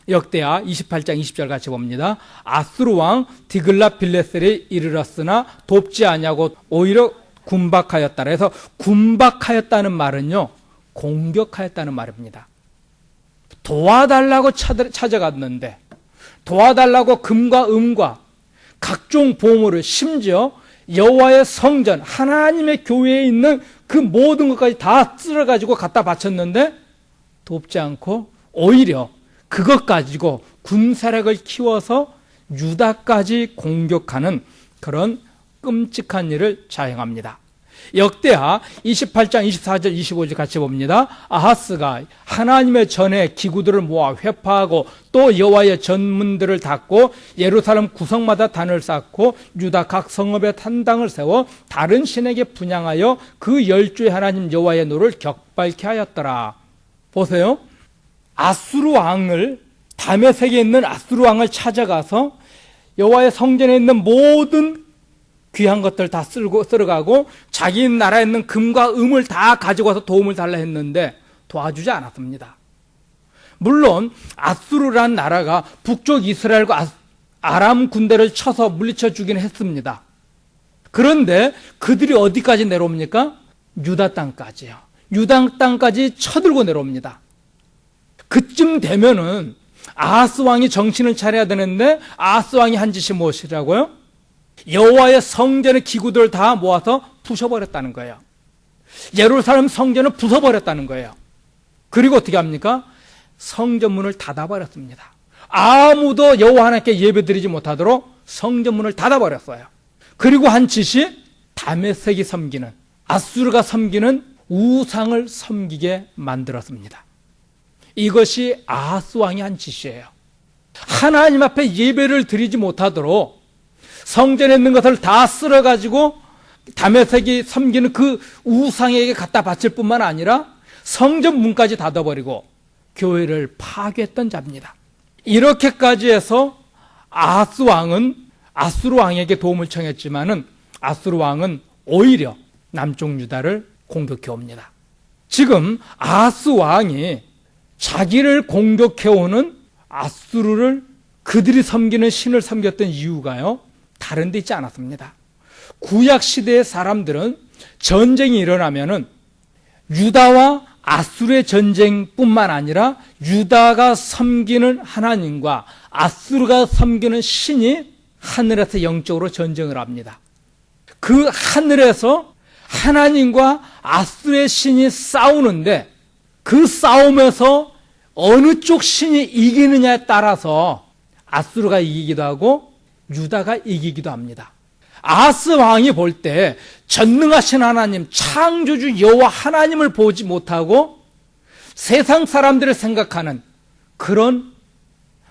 역대하 28장 20절 같이 봅니다. 아수르 왕 디글랏빌레셀이 이르렀으나 돕지 아니하고 오히려 군박하였다. 그래서 군박하였다는 말은요, 공격하였다는 말입니다. 도와달라고 찾아갔는데, 도와달라고 금과 은과 각종 보물을, 심지어 여호와의 성전, 하나님의 교회에 있는 그 모든 것까지 다 쓸어가지고 갖다 바쳤는데 돕지 않고 오히려 그것 가지고 군사력을 키워서 유다까지 공격하는 그런 끔찍한 일을 자행합니다. 역대하 28장 24절 25절 같이 봅니다. 아하스가 하나님의 전에 기구들을 모아 회파하고 또 여호와의 전문들을 닫고 예루살렘 구성마다 단을 쌓고 유다 각 성읍에 탄당을 세워 다른 신에게 분향하여 그 열주의 하나님 여호와의 노를 격발케 하였더라. 보세요. 아수르 왕을, 다메섹에 있는 아수르 왕을 찾아가서 여호와의 성전에 있는 모든 귀한 것들 다 쓸어가고 자기 나라에 있는 금과 은을 다 가지고 와서 도움을 달라 했는데 도와주지 않았습니다. 물론 아수르란 나라가 북쪽 이스라엘과 아람 군대를 쳐서 물리쳐 주긴 했습니다. 그런데 그들이 어디까지 내려옵니까? 유다 땅까지요. 유다 땅까지 쳐들고 내려옵니다. 그쯤 되면은 아하스 왕이 정신을 차려야 되는데 아하스 왕이 한 짓이 무엇이라고요? 여호와의 성전의 기구들을 다 모아서 부숴버렸다는 거예요. 예루살렘 성전을 부숴버렸다는 거예요. 그리고 어떻게 합니까? 성전문을 닫아버렸습니다. 아무도 여호와 하나님께 예배드리지 못하도록 성전문을 닫아버렸어요. 그리고 한 짓이 다메섹이 섬기는, 아수르가 섬기는 우상을 섬기게 만들었습니다. 이것이 아하스 왕이 한 짓이에요. 하나님 앞에 예배를 드리지 못하도록 성전에 있는 것을 다 쓸어가지고 다메섹이 섬기는 그 우상에게 갖다 바칠 뿐만 아니라 성전 문까지 닫아버리고 교회를 파괴했던 자입니다. 이렇게까지 해서 아하스 왕은 아수르 왕에게 도움을 청했지만은 아수르 왕은 오히려 남쪽 유다를 공격해 옵니다. 지금 아하스 왕이 자기를 공격해오는 아수르를 그들이 섬기는 신을 섬겼던 이유가요, 다른 데 있지 않았습니다. 구약 시대의 사람들은 전쟁이 일어나면은 유다와 아수르의 전쟁뿐만 아니라 유다가 섬기는 하나님과 아수르가 섬기는 신이 하늘에서 영적으로 전쟁을 합니다. 그 하늘에서 하나님과 아수르의 신이 싸우는데 그 싸움에서 어느 쪽 신이 이기느냐에 따라서 아수르가 이기기도 하고 유다가 이기기도 합니다. 아하스 왕이 볼 때 전능하신 하나님, 창조주 여호와 하나님을 보지 못하고 세상 사람들을 생각하는 그런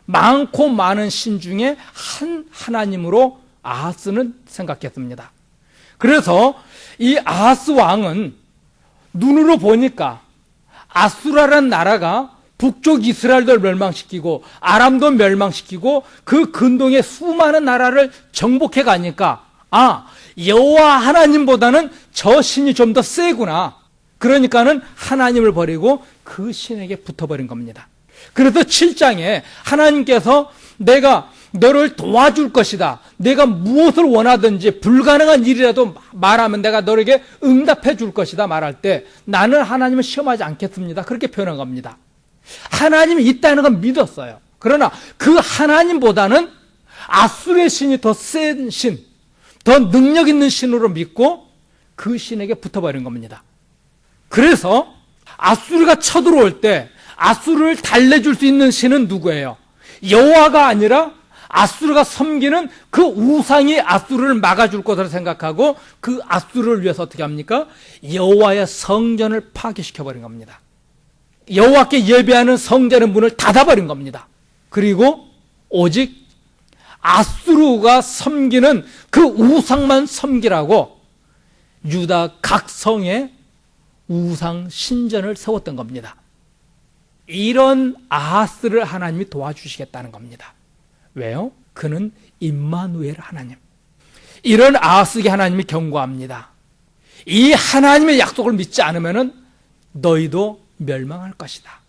많고 많은 신 중에 한 하나님으로 아하스는 생각했습니다. 그래서 이 아하스 왕은 눈으로 보니까 아수라라는 나라가 북쪽 이스라엘도 멸망시키고 아람도 멸망시키고 그 근동의 수많은 나라를 정복해 가니까 여호와 하나님보다는 저 신이 좀 더 세구나. 그러니까는 하나님을 버리고 그 신에게 붙어버린 겁니다. 그래서 7장에 하나님께서 내가 너를 도와줄 것이다. 내가 무엇을 원하든지 불가능한 일이라도 말하면 내가 너에게 응답해 줄 것이다 말할 때 나는 하나님을 시험하지 않겠습니다. 그렇게 표현한 겁니다. 하나님이 있다는 건 믿었어요. 그러나 그 하나님보다는 아수르의 신이 더 센 신, 더 능력 있는 신으로 믿고 그 신에게 붙어버린 겁니다. 그래서 아수르가 쳐들어올 때 아수르를 달래줄 수 있는 신은 누구예요? 여호와가 아니라 아수르가 섬기는 그 우상이 아수르를 막아줄 것으로 생각하고 그 아수르를 위해서 어떻게 합니까? 여호와의 성전을 파괴시켜버린 겁니다. 여호와께 예배하는 성전의 문을 닫아버린 겁니다. 그리고 오직 아수르가 섬기는 그 우상만 섬기라고 유다 각 성에 우상 신전을 세웠던 겁니다. 이런 아하스를 하나님이 도와주시겠다는 겁니다. 왜요? 그는 임마누엘 하나님. 이런 아하스에게 하나님이 경고합니다. 이 하나님의 약속을 믿지 않으면 너희도 멸망할 것이다.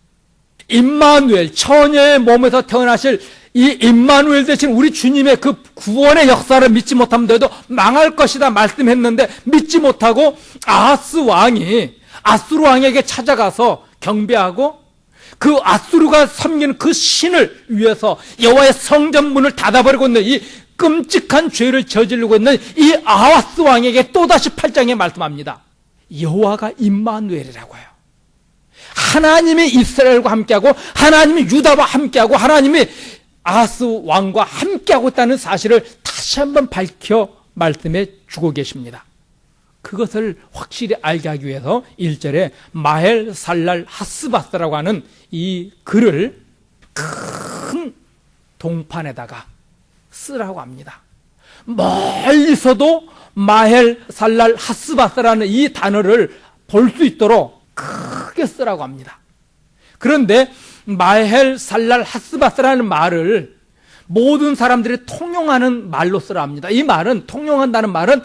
임마누엘, 처녀의 몸에서 태어나실 이 임마누엘 대신 우리 주님의 그 구원의 역사를 믿지 못하면 너희도 망할 것이다 말씀했는데 믿지 못하고 아하스 왕에게 찾아가서 경배하고 그 아수르가 섬기는 그 신을 위해서 여호와의 성전 문을 닫아버리고 있는 이 끔찍한 죄를 저지르고 있는 이 아하스 왕에게 또다시 8장에 말씀합니다. 여호와가 임마누엘이라고 해요. 하나님이 이스라엘과 함께하고 하나님이 유다와 함께하고 하나님이 아하스 왕과 함께하고 있다는 사실을 다시 한번 밝혀 말씀해 주고 계십니다. 그것을 확실히 알게 하기 위해서 1절에 마헬 살랄 하스바스라고 하는 이 글을 큰 동판에다가 쓰라고 합니다. 멀리서도 마헬 살랄 하스바스라는 이 단어를 볼 수 있도록 크게 쓰라고 합니다. 그런데 마헬 살랄 하스바스라는 말을 모든 사람들이 통용하는 말로 쓰라 합니다. 이 말은, 통용한다는 말은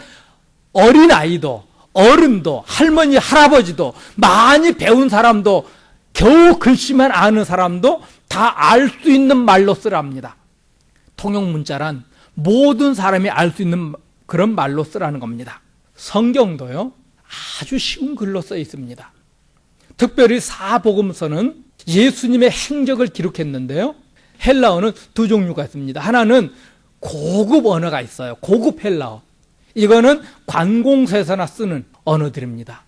어린아이도 어른도 할머니 할아버지도 많이 배운 사람도 겨우 글씨만 아는 사람도 다 알 수 있는 말로 쓰라 합니다. 통용 문자란 모든 사람이 알 수 있는 그런 말로 쓰라는 겁니다. 성경도요 아주 쉬운 글로 써 있습니다. 특별히 사복음서는 예수님의 행적을 기록했는데요, 헬라어는 두 종류가 있습니다. 하나는 고급 언어가 있어요. 고급 헬라어. 이거는 관공서에서나 쓰는 언어들입니다.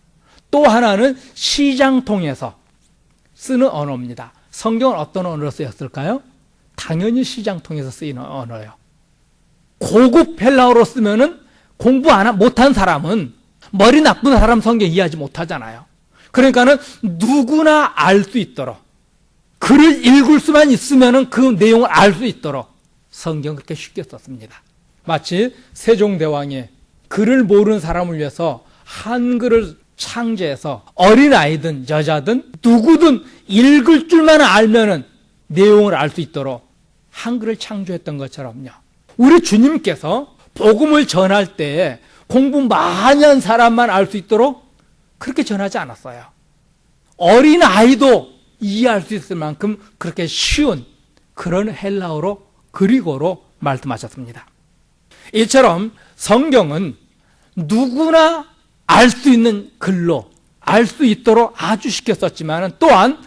또 하나는 시장통에서 쓰는 언어입니다. 성경은 어떤 언어로 쓰였을까요? 당연히 시장통에서 쓰이는 언어예요. 고급 헬라어로 쓰면은 공부 못한 사람은, 머리 나쁜 사람 성경 이해하지 못하잖아요. 그러니까는 누구나 알 수 있도록, 글을 읽을 수만 있으면은 그 내용을 알 수 있도록 성경 그렇게 쉽게 썼습니다. 마치 세종대왕이 글을 모르는 사람을 위해서 한글을 창제해서 어린아이든 여자든 누구든 읽을 줄만 알면은 내용을 알 수 있도록 한글을 창조했던 것처럼요, 우리 주님께서 복음을 전할 때 공부 많이 한 사람만 알 수 있도록 그렇게 전하지 않았어요. 어린아이도 이해할 수 있을 만큼 그렇게 쉬운 그런 헬라어로, 그리고로 말씀하셨습니다. 이처럼 성경은 누구나 알 수 있는 글로 알 수 있도록 아주 쉽게 썼지만 또한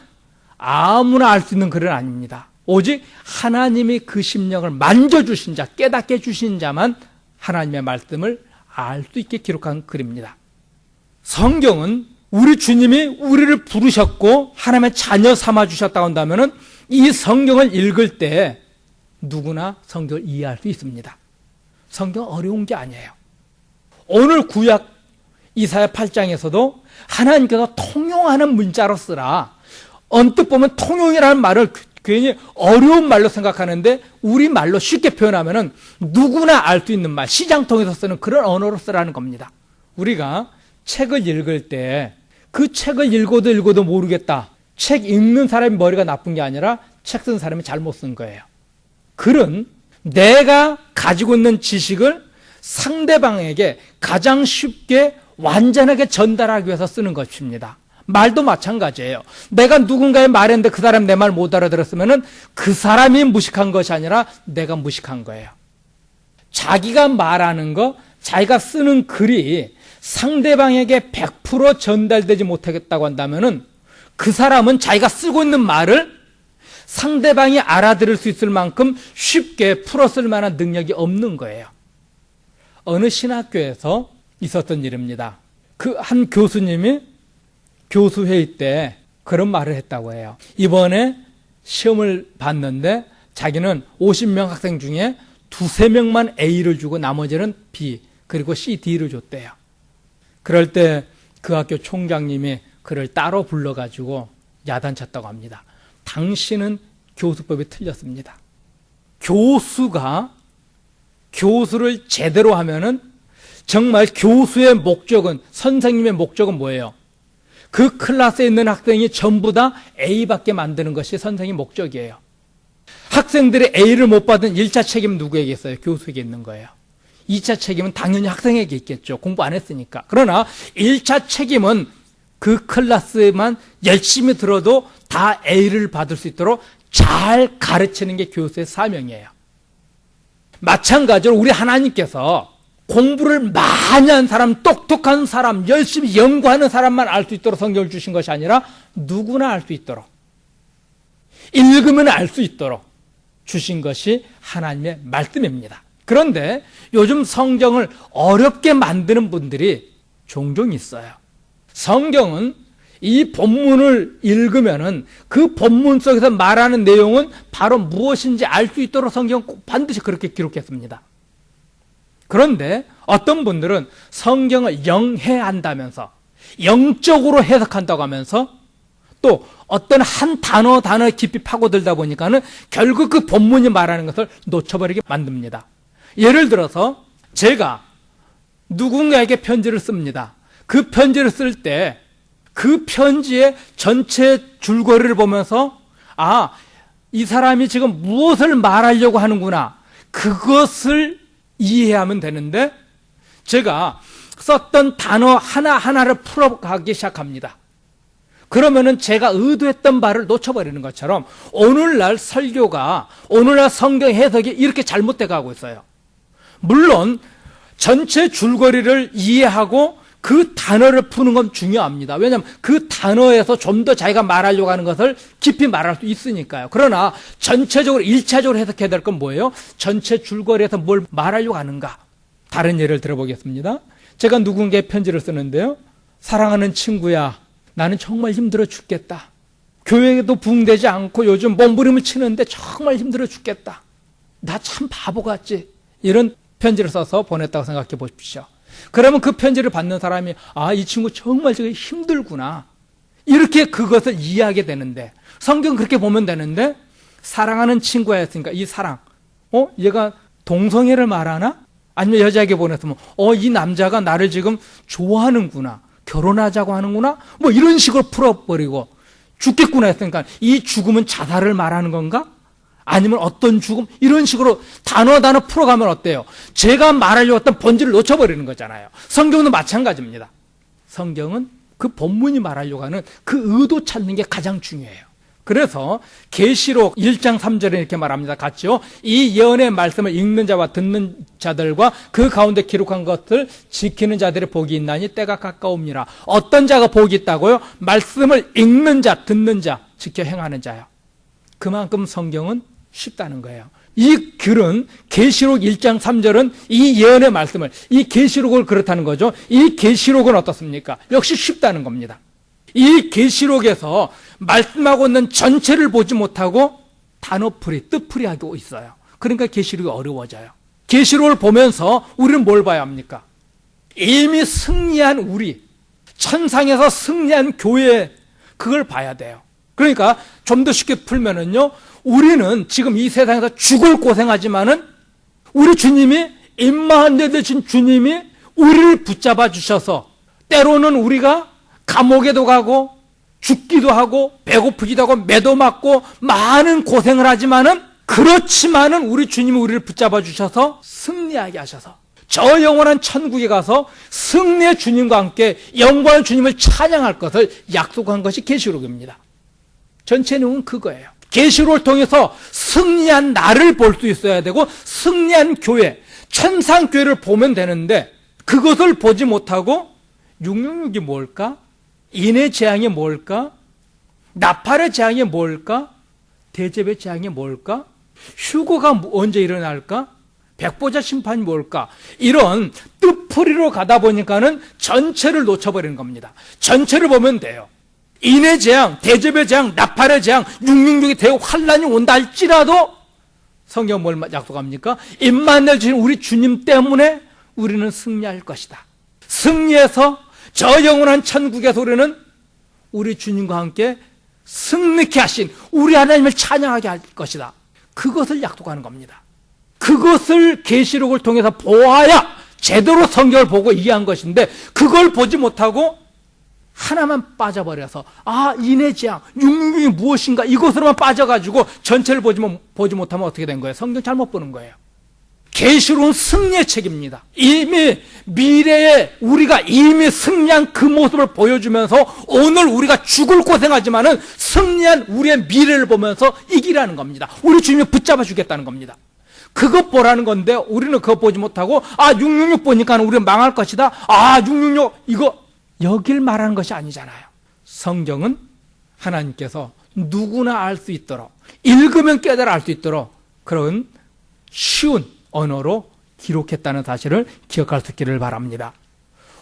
아무나 알 수 있는 글은 아닙니다. 오직 하나님이 그 심령을 만져주신 자, 깨닫게 해주신 자만 하나님의 말씀을 알 수 있게 기록한 글입니다. 성경은 우리 주님이 우리를 부르셨고 하나님의 자녀 삼아주셨다고 한다면 이 성경을 읽을 때 누구나 성경을 이해할 수 있습니다. 성경은 어려운 게 아니에요. 오늘 구약 이사야 8장에서도 하나님께서 통용하는 문자로 쓰라. 언뜻 보면 통용이라는 말을 괜히 어려운 말로 생각하는데 우리 말로 쉽게 표현하면 누구나 알 수 있는 말, 시장통에서 쓰는 그런 언어로 쓰라는 겁니다. 우리가 책을 읽을 때 그 책을 읽어도 모르겠다, 책 읽는 사람이 머리가 나쁜 게 아니라 책 쓴 사람이 잘못 쓴 거예요. 글은 내가 가지고 있는 지식을 상대방에게 가장 쉽게 완전하게 전달하기 위해서 쓰는 것입니다. 말도 마찬가지예요. 내가 누군가의 말했는데 그 사람이 내 말 못 알아들었으면 그 사람이 무식한 것이 아니라 내가 무식한 거예요. 자기가 말하는 거, 자기가 쓰는 글이 상대방에게 100% 전달되지 못하겠다고 한다면 그 사람은 자기가 쓰고 있는 말을 상대방이 알아들을 수 있을 만큼 쉽게 풀어쓸 만한 능력이 없는 거예요. 어느 신학교에서 있었던 일입니다. 그 한 교수님이 교수회의 때 그런 말을 했다고 해요. 이번에 시험을 봤는데 자기는 50명 학생 중에 2-3명만 A를 주고 나머지는 B, 그리고 C, D를 줬대요. 그럴 때 그 학교 총장님이 그를 따로 불러가지고 야단쳤다고 합니다. 당신은 교수법이 틀렸습니다. 교수가 교수를 제대로 하면은 정말 교수의 목적은, 선생님의 목적은 뭐예요? 그 클래스에 있는 학생이 전부 다 A밖에 만드는 것이 선생님의 목적이에요. 학생들이 A를 못 받은 1차 책임은 누구에게 있어요? 교수에게 있는 거예요. 2차 책임은 당연히 학생에게 있겠죠. 공부 안 했으니까. 그러나 1차 책임은 그 클래스에만 열심히 들어도 다 A를 받을 수 있도록 잘 가르치는 게 교수의 사명이에요. 마찬가지로 우리 하나님께서 공부를 많이 한 사람, 똑똑한 사람, 열심히 연구하는 사람만 알 수 있도록 성경을 주신 것이 아니라 누구나 알 수 있도록, 읽으면 알 수 있도록 주신 것이 하나님의 말씀입니다. 그런데 요즘 성경을 어렵게 만드는 분들이 종종 있어요. 성경은 이 본문을 읽으면은 그 본문 속에서 말하는 내용은 바로 무엇인지 알 수 있도록 성경은 꼭 반드시 그렇게 기록했습니다. 그런데 어떤 분들은 성경을 영해한다면서, 영적으로 해석한다고 하면서 또 어떤 한 단어 깊이 파고들다 보니까는 결국 그 본문이 말하는 것을 놓쳐버리게 만듭니다. 예를 들어서 제가 누군가에게 편지를 씁니다. 그 편지를 쓸 때 그 편지의 전체 줄거리를 보면서 아, 이 사람이 지금 무엇을 말하려고 하는구나, 그것을 이해하면 되는데 제가 썼던 단어 하나하나를 풀어가기 시작합니다. 그러면은 제가 의도했던 바를 놓쳐버리는 것처럼 오늘날 설교가, 오늘날 성경 해석이 이렇게 잘못돼 가고 있어요. 물론 전체 줄거리를 이해하고 그 단어를 푸는 건 중요합니다. 왜냐하면 그 단어에서 좀 더 자기가 말하려고 하는 것을 깊이 말할 수 있으니까요. 그러나 전체적으로 1차적으로 해석해야 될 건 뭐예요? 전체 줄거리에서 뭘 말하려고 하는가? 다른 예를 들어보겠습니다. 제가 누군가에게 편지를 쓰는데요. 사랑하는 친구야, 나는 정말 힘들어 죽겠다. 교회에도 부응되지 않고 요즘 몸부림을 치는데 정말 힘들어 죽겠다. 나 참 바보 같지? 이런 편지를 써서 보냈다고 생각해 보십시오. 그러면 그 편지를 받는 사람이 아, 이 친구 정말 저게 힘들구나, 이렇게 그것을 이해하게 되는데, 성경 그렇게 보면 되는데 사랑하는 친구야 했으니까 이 사랑, 얘가 동성애를 말하나? 아니면 여자에게 보냈으면 이 남자가 나를 지금 좋아하는구나, 결혼하자고 하는구나, 뭐 이런 식으로 풀어버리고 죽겠구나 했으니까 이 죽음은 자살을 말하는 건가? 아니면 어떤 죽음? 이런 식으로 단어 풀어가면 어때요? 제가 말하려고 했던 본질을 놓쳐버리는 거잖아요. 성경도 마찬가지입니다. 성경은 그 본문이 말하려고 하는 그 의도 찾는 게 가장 중요해요. 그래서 계시록 1장 3절에 이렇게 말합니다. 같이요. 이 예언의 말씀을 읽는 자와 듣는 자들과 그 가운데 기록한 것을 지키는 자들의 복이 있나니 때가 가까웁니다. 어떤 자가 복이 있다고요? 말씀을 읽는 자, 듣는 자, 지켜 행하는 자요. 그만큼 성경은 쉽다는 거예요. 이 글은 계시록 1장 3절은 이 예언의 말씀을, 이 계시록을 그렇다는 거죠. 이 계시록은 어떻습니까? 역시 쉽다는 겁니다. 이 계시록에서 말씀하고 있는 전체를 보지 못하고 단어풀이, 뜻풀이 하고 있어요. 그러니까 계시록이 어려워져요. 계시록을 보면서 우리는 뭘 봐야 합니까? 이미 승리한 우리, 천상에서 승리한 교회, 그걸 봐야 돼요. 그러니까 좀 더 쉽게 풀면은요, 우리는 지금 이 세상에서 죽을 고생하지만은 우리 주님이, 임마한데 되신 주님이 우리를 붙잡아 주셔서 때로는 우리가 감옥에도 가고 죽기도 하고 배고프기도 하고 매도 맞고 많은 고생을 하지만은, 그렇지만은 우리 주님이 우리를 붙잡아 주셔서 승리하게 하셔서 저 영원한 천국에 가서 승리의 주님과 함께 영광의 주님을 찬양할 것을 약속한 것이 계시록입니다. 전체 내용은 그거예요. 계시록을 통해서 승리한 나를 볼 수 있어야 되고 승리한 교회, 천상교회를 보면 되는데 그것을 보지 못하고 666이 뭘까? 인의 재앙이 뭘까? 나팔의 재앙이 뭘까? 대접의 재앙이 뭘까? 휴거가 언제 일어날까? 백보자 심판이 뭘까? 이런 뜻풀이로 가다 보니까는 전체를 놓쳐버리는 겁니다. 전체를 보면 돼요. 인의 재앙, 대접의 재앙, 나팔의 재앙, 666이 대우 환란이 온다 할지라도 성경 뭘 약속합니까? 임마누엘 주신 우리 주님 때문에 우리는 승리할 것이다. 승리해서 저 영원한 천국에서 우리는 우리 주님과 함께 승리케 하신 우리 하나님을 찬양하게 할 것이다. 그것을 약속하는 겁니다. 그것을 계시록을 통해서 보아야 제대로 성경을 보고 이해한 것인데, 그걸 보지 못하고 하나만 빠져버려서 인의 재앙, 666이 무엇인가 이것으로만 빠져가지고 전체를 보지 못하면 어떻게 된 거예요? 성경 잘못 보는 거예요. 계시로운 승리의 책입니다. 이미 미래에 우리가 이미 승리한 그 모습을 보여주면서 오늘 우리가 죽을 고생하지만은 승리한 우리의 미래를 보면서 이기라는 겁니다. 우리 주님이 붙잡아 주겠다는 겁니다. 그것 보라는 건데 우리는 그거 보지 못하고 666 보니까 우리는 망할 것이다. 666 이거 여길 말하는 것이 아니잖아요. 성경은 하나님께서 누구나 알 수 있도록 읽으면 깨달아 알 수 있도록 그런 쉬운 언어로 기록했다는 사실을 기억할 수 있기를 바랍니다.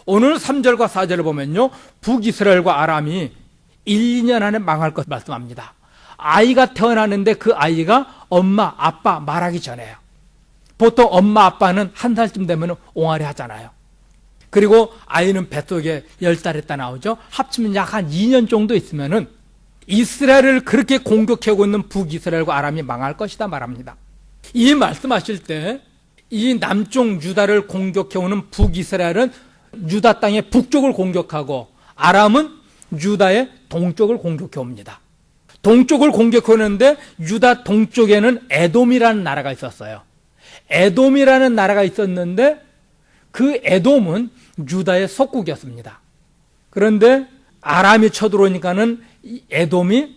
오늘 3절과 4절을 보면요, 북이스라엘과 아람이 1, 2년 안에 망할 것 말씀합니다. 아이가 태어나는데 그 아이가 엄마, 아빠 말하기 전에요. 보통 엄마, 아빠는 1살쯤 되면 옹알이 하잖아요. 그리고 아이는 뱃속에 10달 있다 나오죠. 합치면 약 한 2년 정도 있으면은 이스라엘을 그렇게 공격하고 있는 북이스라엘과 아람이 망할 것이다 말합니다. 이 말씀하실 때 이 남쪽 유다를 공격해오는 북이스라엘은 유다 땅의 북쪽을 공격하고 아람은 유다의 동쪽을 공격해옵니다. 동쪽을 공격하는데 유다 동쪽에는 에돔이라는 나라가 있었어요. 에돔이라는 나라가 있었는데 그 에돔은 유다의 속국이었습니다. 그런데 아람이 쳐들어오니까는 에돔이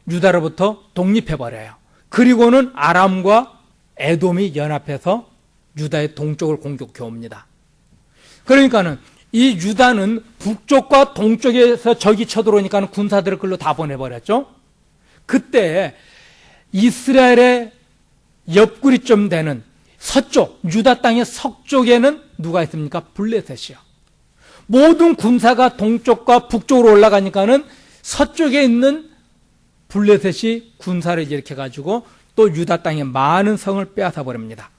유다로부터 독립해버려요. 그리고는 아람과 에돔이 연합해서 유다의 동쪽을 공격해 옵니다. 그러니까는 이 유다는 북쪽과 동쪽에서 적이 쳐들어오니까는 군사들을 글로 다 보내버렸죠. 그때 이스라엘의 옆구리쯤 되는 서쪽, 유다 땅의 서쪽에는 누가 있습니까? 블레셋이요. 모든 군사가 동쪽과 북쪽으로 올라가니까는 서쪽에 있는 블레셋이 군사를 일으켜가지고 또 유다 땅의 많은 성을 빼앗아 버립니다.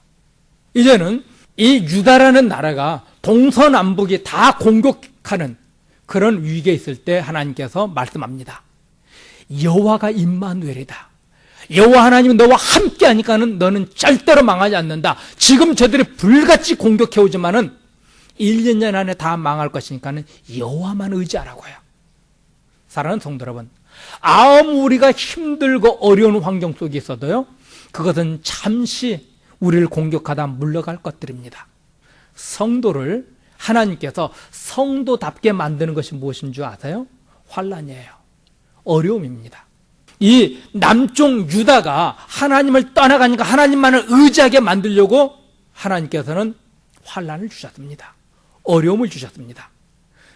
이제는 이 유다라는 나라가 동서남북이 다 공격하는 그런 위기에 있을 때 하나님께서 말씀합니다. 여호와가 임마누엘이다. 여호와 하나님은 너와 함께 하니까는 너는 절대로 망하지 않는다. 지금 저들이 불같이 공격해 오지만은 1, 2년 안에 다 망할 것이니까는 여호와만 의지하라고요. 사랑하는 성도 여러분, 아무 우리가 힘들고 어려운 환경 속에 있어도요, 그것은 잠시 우리를 공격하다 물러갈 것들입니다. 성도를 하나님께서 성도답게 만드는 것이 무엇인 줄 아세요? 환난이에요. 어려움입니다. 이 남쪽 유다가 하나님을 떠나가니까 하나님만을 의지하게 만들려고 하나님께서는 환난을 주셨습니다. 어려움을 주셨습니다.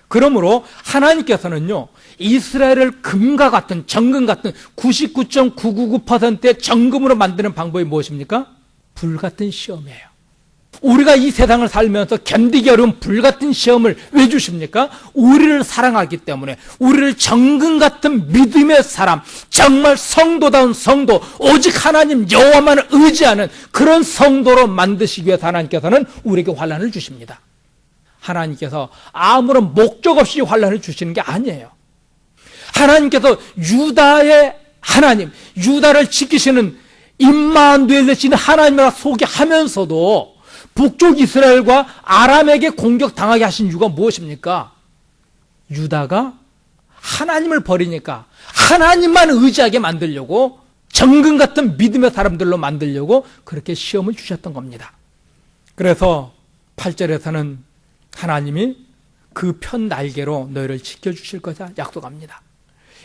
그러므로 하나님께서는요, 이스라엘을 금과 같은, 정금 같은 99.999%의 정금으로 만드는 방법이 무엇입니까? 불같은 시험이에요. 우리가 이 세상을 살면서 견디기 어려운 불같은 시험을 왜 주십니까? 우리를 사랑하기 때문에, 우리를 정금 같은 믿음의 사람, 정말 성도다운 성도, 오직 하나님 여호와만을 의지하는 그런 성도로 만드시기 위해서 하나님께서는 우리에게 환난을 주십니다. 하나님께서 아무런 목적 없이 환난을 주시는 게 아니에요. 하나님께서 유다의 하나님, 유다를 지키시는 임마누엘 되시는 하나님이라 소개하면서도 북쪽 이스라엘과 아람에게 공격당하게 하신 이유가 무엇입니까? 유다가 하나님을 버리니까 하나님만 의지하게 만들려고, 정금 같은 믿음의 사람들로 만들려고 그렇게 시험을 주셨던 겁니다. 그래서 8절에서는 하나님이 그 편 날개로 너희를 지켜주실 것을 약속합니다.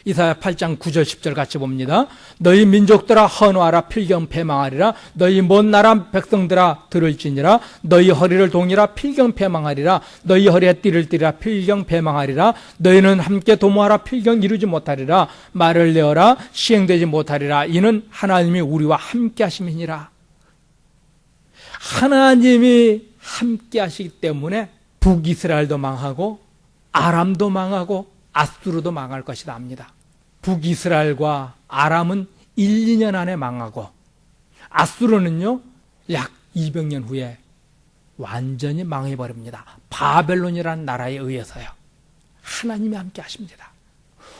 이사야 8장 9절 10절 같이 봅니다. 너희 민족들아 헌화하라, 필경 패망하리라. 너희 먼 나라 백성들아 들을지니라. 너희 허리를 동이라, 필경 패망하리라. 너희 허리에 띠를 띠라, 필경 패망하리라. 너희는 함께 도모하라, 필경 이루지 못하리라. 말을 내어라, 시행되지 못하리라. 이는 하나님이 우리와 함께 하심이니라. 하나님이 함께 하시기 때문에 북이스라엘도 망하고 아람도 망하고 아수르도 망할 것이다 합니다. 북이스라엘과 아람은 1, 2년 안에 망하고 아수르는요 약 200년 후에 완전히 망해버립니다. 바벨론이라는 나라에 의해서요. 하나님이 함께 하십니다.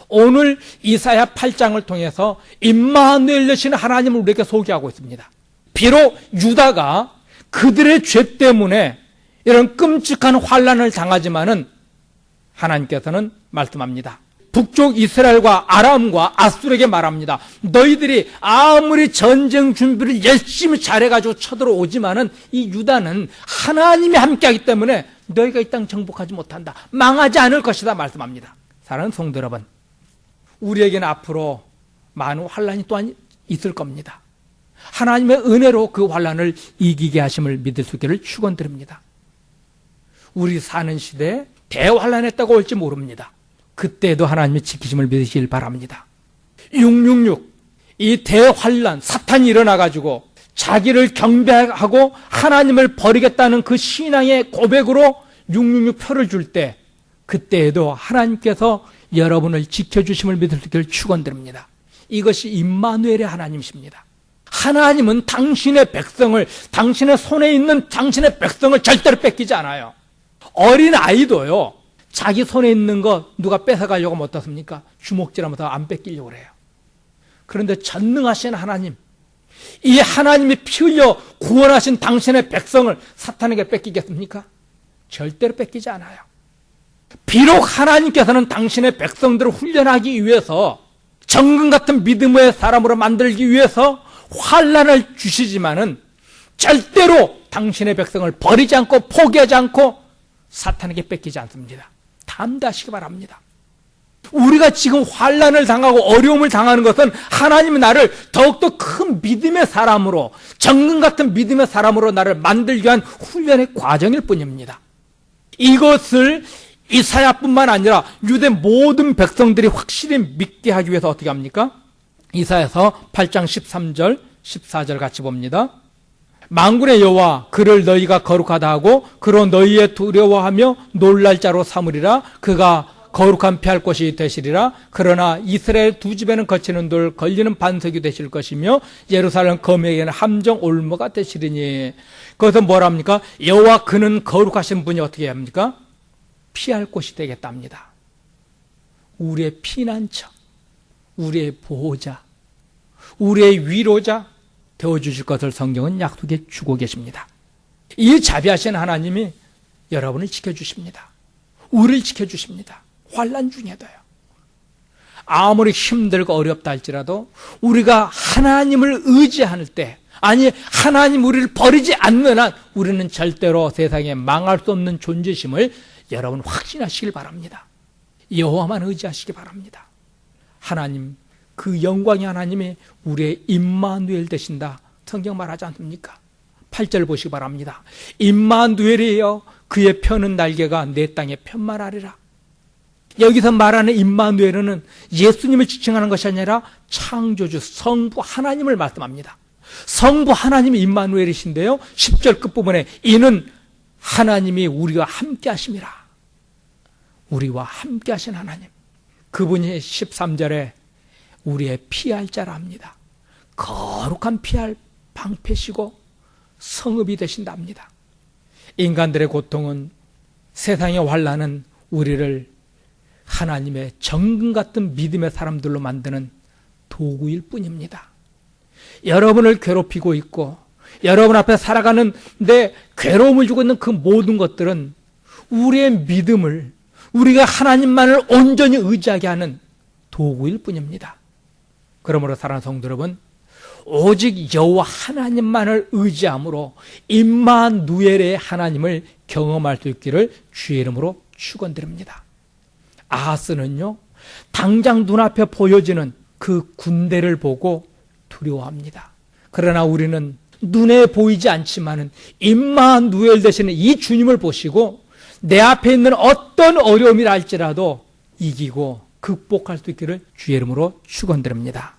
오늘 이사야 8장을 통해서 임마누엘 되시는 하나님을 우리에게 소개하고 있습니다. 비록 유다가 그들의 죄 때문에 이런 끔찍한 환난을 당하지만은 하나님께서는 말씀합니다. 북쪽 이스라엘과 아람과 아수르에게 말합니다. 너희들이 아무리 전쟁 준비를 열심히 잘해가지고 쳐들어오지만은 이 유다는 하나님이 함께하기 때문에 너희가 이 땅 정복하지 못한다. 망하지 않을 것이다 말씀합니다. 사랑하는 성도 여러분, 우리에게는 앞으로 많은 환란이 또한 있을 겁니다. 하나님의 은혜로 그 환란을 이기게 하심을 믿을 수 있기를 축원드립니다. 우리 사는 시대에 대환란했다고 올지 모릅니다. 그때도 하나님의 지키심을 믿으시길 바랍니다. 666, 이 대환란, 사탄이 일어나가지고 자기를 경배하고 하나님을 버리겠다는 그 신앙의 고백으로 666 표를 줄 때, 그때에도 하나님께서 여러분을 지켜주심을 믿을 수 있기를 축원드립니다. 이것이 임마누엘의 하나님이십니다. 하나님은 당신의 백성을, 당신의 손에 있는 당신의 백성을 절대로 뺏기지 않아요. 어린 아이도요, 자기 손에 있는 거 누가 뺏어가려고 하면 어떻습니까? 주먹질하면서 안 뺏기려고 그래요. 그런데 전능하신 하나님, 이 하나님이 피 흘려 구원하신 당신의 백성을 사탄에게 뺏기겠습니까? 절대로 뺏기지 않아요. 비록 하나님께서는 당신의 백성들을 훈련하기 위해서 정금 같은 믿음의 사람으로 만들기 위해서 환난을 주시지만은 절대로 당신의 백성을 버리지 않고 포기하지 않고 사탄에게 뺏기지 않습니다. 담대하시기 바랍니다. 우리가 지금 환난을 당하고 어려움을 당하는 것은 하나님이 나를 더욱더 큰 믿음의 사람으로, 정금 같은 믿음의 사람으로 나를 만들기 위한 훈련의 과정일 뿐입니다. 이것을 이사야뿐만 아니라 유대 모든 백성들이 확실히 믿게 하기 위해서 어떻게 합니까? 이사야서 8장 13절 14절 같이 봅니다. 만군의 여호와 그를 너희가 거룩하다 하고 그로 너희의 두려워하며 놀랄 자로 삼으리라. 그가 거룩한 피할 곳이 되시리라. 그러나 이스라엘 두 집에는 거치는 돌 걸리는 반석이 되실 것이며 예루살렘 거미에게는 함정 올무가 되시리니. 거기서 뭐랍니까? 여호와 그는 거룩하신 분이 어떻게 합니까? 피할 곳이 되겠답니다. 우리의 피난처, 우리의 보호자, 우리의 위로자 되어주실 것을 성경은 약속해 주고 계십니다. 이 자비하신 하나님이 여러분을 지켜주십니다. 우리를 지켜주십니다. 환난 중에도요. 아무리 힘들고 어렵다 할지라도 우리가 하나님을 의지할 때, 아니 하나님 우리를 버리지 않는 한 우리는 절대로 세상에 망할 수 없는 존재심을 여러분 확신하시길 바랍니다. 여호와만 의지하시기 바랍니다. 하나님, 그 영광의 하나님이 우리의 임마누엘 되신다 성경 말하지 않습니까? 8절 보시기 바랍니다. 임마누엘이여 그의 펴는 날개가 내 땅에 편말하리라. 여기서 말하는 임마누엘은 예수님을 지칭하는 것이 아니라 창조주 성부 하나님을 말씀합니다. 성부 하나님이 임마누엘이신데요, 10절 끝부분에 이는 하나님이 우리와 함께 하심이라. 우리와 함께 하신 하나님, 그분이 13절에 우리의 피할 자라 합니다. 거룩한 피할 방패시고 성읍이 되신다 합니다. 인간들의 고통은, 세상의 환난은 우리를 하나님의 정금 같은 믿음의 사람들로 만드는 도구일 뿐입니다. 여러분을 괴롭히고 있고 여러분 앞에 살아가는 데 괴로움을 주고 있는 그 모든 것들은 우리의 믿음을, 우리가 하나님만을 온전히 의지하게 하는 도구일 뿐입니다. 그러므로 사랑하는 성도 여러분, 오직 여호와 하나님만을 의지함으로 임마누엘의 하나님을 경험할 수 있기를 주의 이름으로 축원드립니다. 아하스는요, 당장 눈앞에 보여지는 그 군대를 보고 두려워합니다. 그러나 우리는 눈에 보이지 않지만은 임마누엘 되시는 이 주님을 보시고 내 앞에 있는 어떤 어려움이라 할지라도 이기고 극복할 수 있기를 주의 이름으로 축원드립니다.